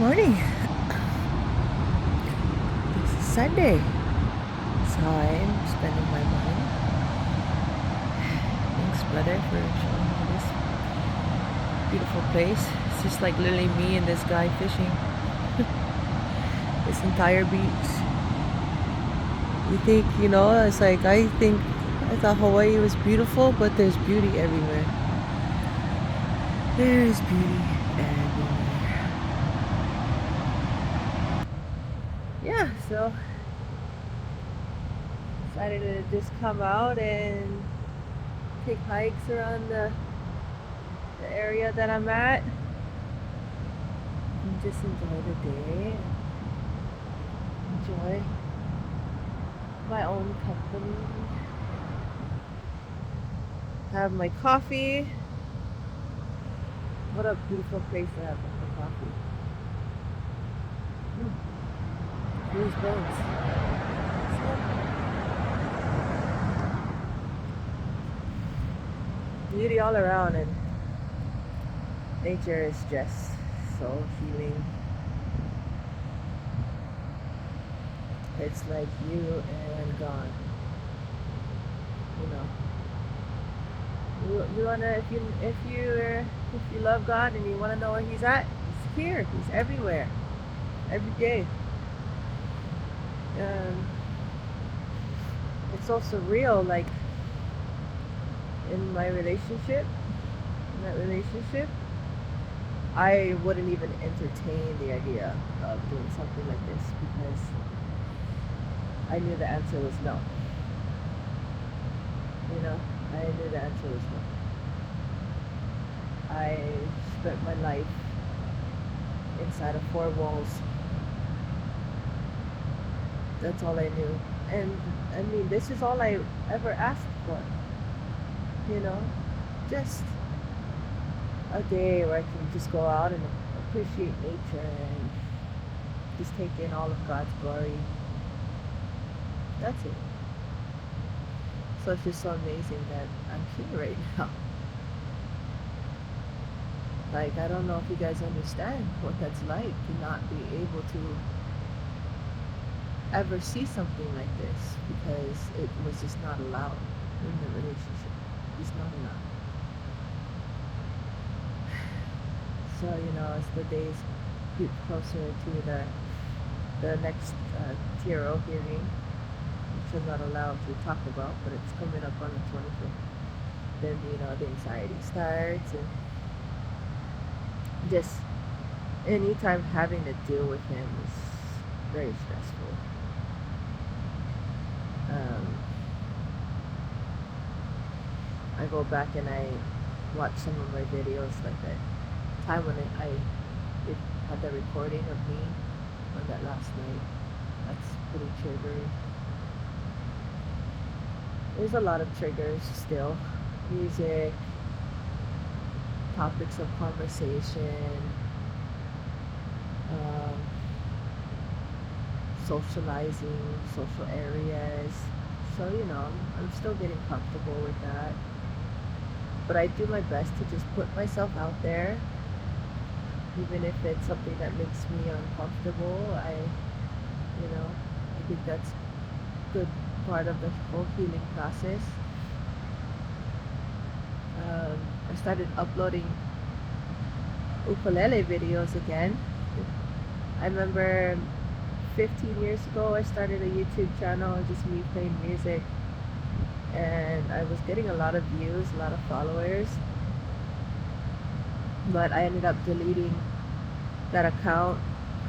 Morning. This is Sunday, so I'm spending my morning. Thanks, brother, for showing me this beautiful place. It's just like literally me and this guy fishing this entire beach. You think, it's like I thought Hawaii was beautiful, but there's beauty everywhere. There's beauty everywhere. Yeah, so decided to just come out and take hikes around the area that I'm at and just enjoy the day. Enjoy my own company. Have my coffee. What a beautiful place to have for coffee. Goosebumps. Beauty all around, and nature is just so healing. It's like you and God. You wanna if you love God and you wanna know where He's at, He's here. He's everywhere, every day. Um, it's so surreal. Like in my relationship, in that relationship, I wouldn't even entertain the idea of doing something like this because I knew the answer was no. I knew the answer was no. I spent my life inside of four walls. That's all I knew. And I mean, this is all I ever asked for. You know, just a day where I can just go out and appreciate nature and just take in all of God's glory. That's it. So it's just so amazing that I'm here right now. Like, I don't know if you guys understand what that's like to not be able to ever see something like this because it was just not allowed in the relationship. It's not allowed. So, as the days get closer to the next TRO hearing, which I'm not allowed to talk about, but it's coming up on the 25th, then, the anxiety starts, and just anytime having to deal with him is very stressful. I go back and I watch some of my videos, like that time when I had the recording of me on that last night. That's pretty triggering. There's a lot of triggers still. Music, topics of conversation, um, socializing, social areas. So, I'm still getting comfortable with that. But I do my best to just put myself out there, even if it's something that makes me uncomfortable. I think that's a good part of the whole healing process. I started uploading ukulele videos again. I remember 15 years ago I started a YouTube channel, just me playing music, and I was getting a lot of views, a lot of followers, but I ended up deleting that account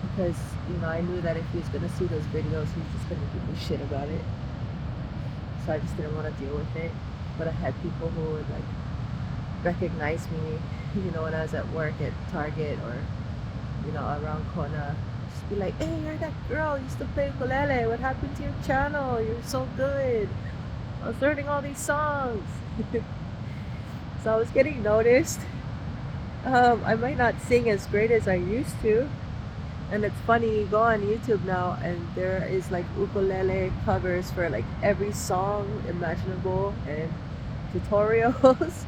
because I knew that if he was gonna see those videos, he was just gonna give me shit about it. So I just didn't want to deal with it. But I had people who would like recognize me, when I was at work at Target or around corner. Just be like, "Hey, you're that girl. You used to play ukulele. What happened to your channel? You're so good. I was learning all these songs." So I was getting noticed. I might not sing as great as I used to. And it's funny, you go on YouTube now and there is like ukulele covers for like every song imaginable and tutorials.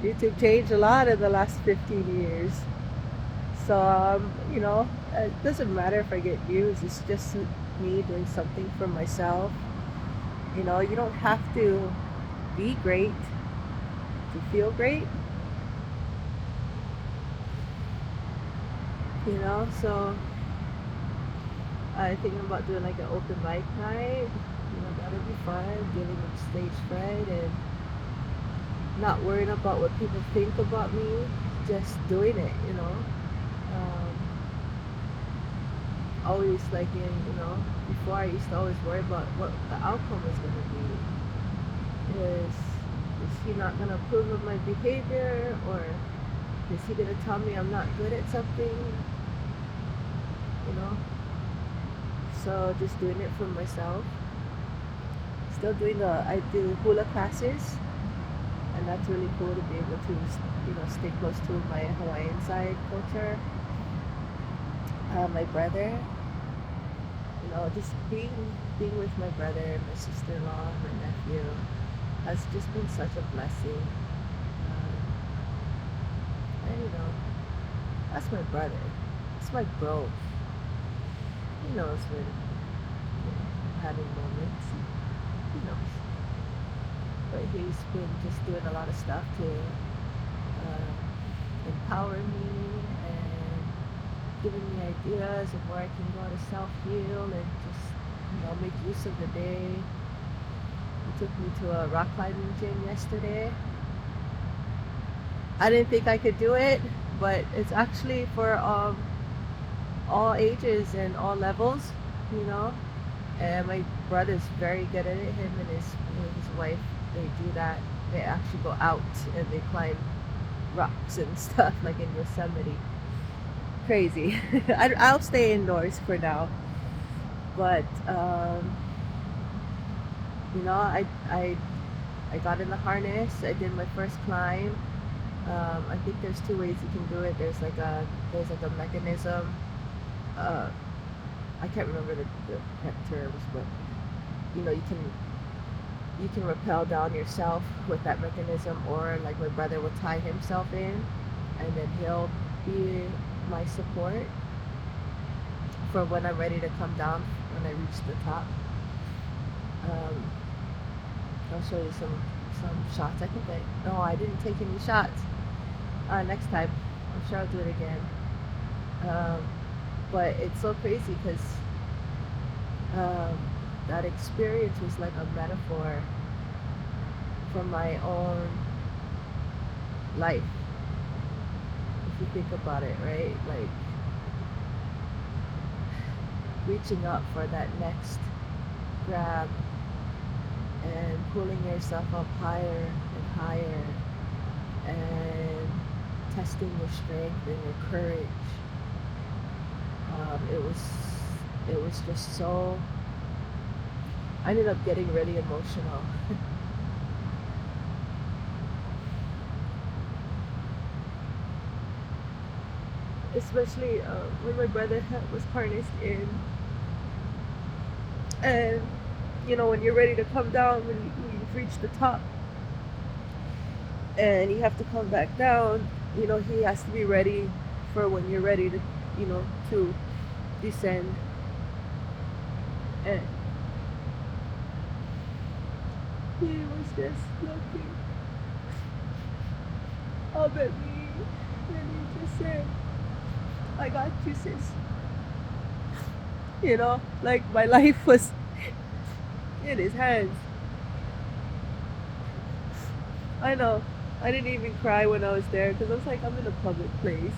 YouTube changed a lot in the last 15 years. So, it doesn't matter if I get views. It's just me doing something for myself. You don't have to be great to feel great. So I think I'm about doing like an open mic night. That'll be fun. Dealing with stage fright and not worrying about what people think about me. Just doing it. Um, always like before I used to always worry about what the outcome was going to be. Is he not going to approve of my behavior, or is he going to tell me I'm not good at something? You know? So just doing it for myself. Still I do hula classes, and that's really cool to be able to, stay close to my Hawaiian side culture. My brother, just being with my brother, my sister-in-law, my nephew, has just been such a blessing. And that's my brother. It's my bro. He knows when I'm having moments. He knows. But he's been just doing a lot of stuff to empower me and giving me ideas of where I can go to self-heal and just, make use of the day. He took me to a rock climbing gym yesterday. I didn't think I could do it, but it's actually for all ages and all levels, And my brother's very good at it. Him and his wife, they do that. They actually go out and they climb rocks and stuff like in Yosemite. Crazy. I'll stay indoors for now, but I got in the harness. I did my first climb. I think there's two ways you can do it. There's like a mechanism. I can't remember the correct terms, but you can rappel down yourself with that mechanism, or like my brother will tie himself in, and then he'll be my support for when I'm ready to come down when I reach the top. I'll show you some shots. I didn't take any shots. Next time, I'm sure I'll do it again. But it's so crazy because that experience was like a metaphor for my own life. If you think about it, right? Like reaching up for that next grab and pulling yourself up higher and higher and testing your strength and your courage. It was just so, I ended up getting really emotional. Especially when my brother was harnessed in, and when you're ready to come down, when you've reached the top and you have to come back down, he has to be ready for when you're ready to to descend. And he was just looking up at me, and he just said, "I got you, sis." Like my life was in his hands. I know. I didn't even cry when I was there because I was like, I'm in a public place.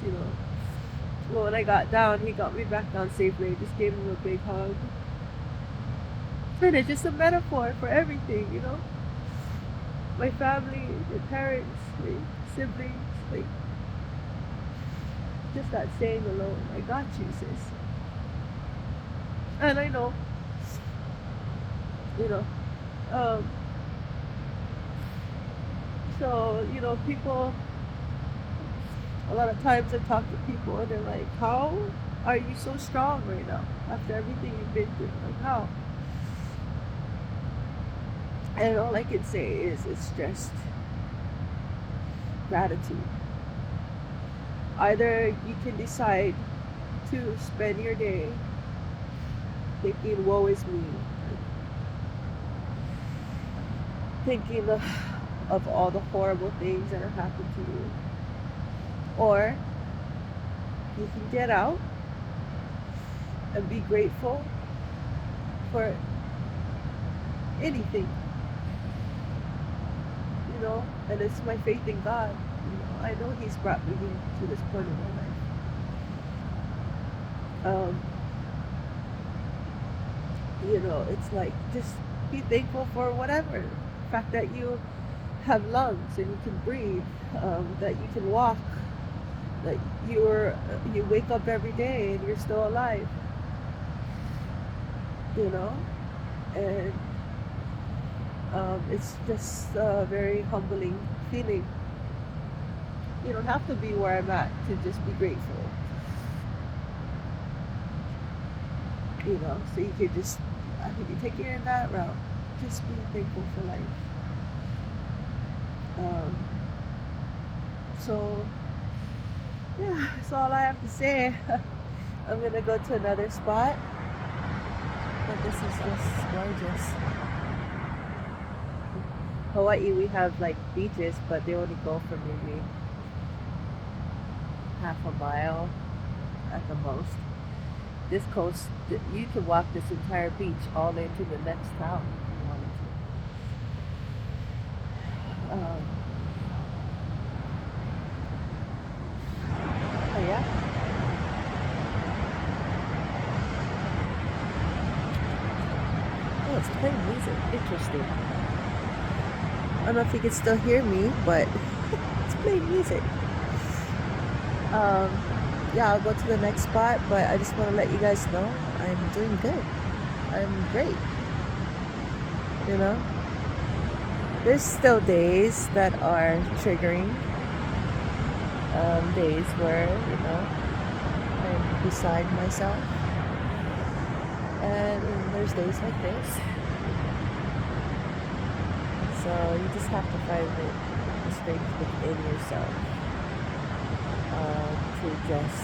Well, when I got down, he got me back down safely. I just gave him a big hug. And it's just a metaphor for everything, My family, my parents, my siblings, like, just that saying alone, I got you, sis. And I know, so, people, a lot of times I talk to people and they're like, how are you so strong right now after everything you've been through? Like, how? And all I can say is it's just gratitude. Either you can decide to spend your day thinking, woe is me, thinking of all the horrible things that have happened to you. Or you can get out and be grateful for anything, and it's my faith in God. I know He's brought me to this point in my life. It's like just be thankful for whatever. The fact that you have lungs and you can breathe, that you can walk, that you wake up every day and you're still alive. And it's just a very humbling feeling. You don't have to be where I'm at to just be grateful. So you could just, I think you take it in that route. Just be thankful for life. So, yeah, that's all I have to say. I'm going to go to another spot. But this is just gorgeous. Hawaii, we have like beaches, but they only go for maybe half a mile at the most. This coast, you can walk this entire beach all the way to the next town if you wanted to. Oh yeah. Oh, it's playing music. Interesting. I don't know if you can still hear me, but it's playing music. Yeah, I'll go to the next spot, but I just want to let you guys know I'm doing good. I'm great. There's still days that are triggering. Days where, I'm beside myself. And there's days like this. So you just have to find the strength within yourself. To just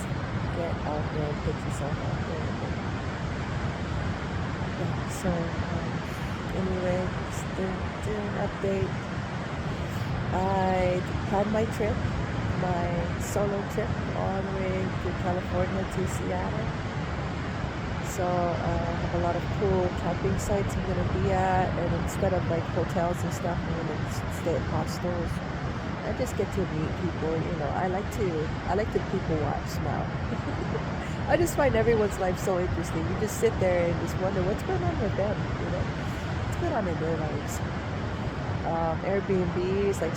get out there and put yourself out there. Yeah, so anyway, just doing an update. I planned my trip, my solo trip, all the way to California to Seattle. So I have a lot of cool camping sites I'm going to be at, and instead of like hotels and stuff, I'm going to stay at hostels. I just get to meet people. I like to people watch now. I just find everyone's life so interesting. You just sit there and just wonder what's going on with them. What's going on in their lives. Airbnbs, like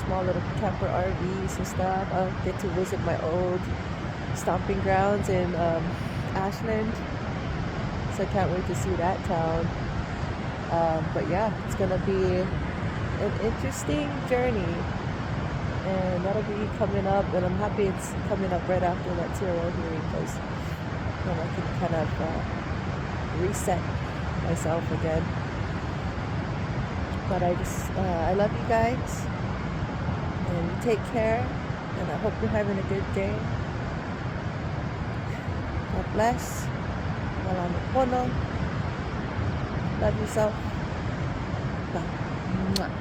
small little camper RVs and stuff. I'll get to visit my old stomping grounds in Ashland. So I can't wait to see that town. But yeah, it's gonna be an interesting journey. And that'll be coming up, and I'm happy it's coming up right after that TRO hearing, because I can kind of reset myself again. But I love you guys, and you take care, and I hope you're having a good day. God bless. Malamu pono. Love yourself. Bye. Mwah.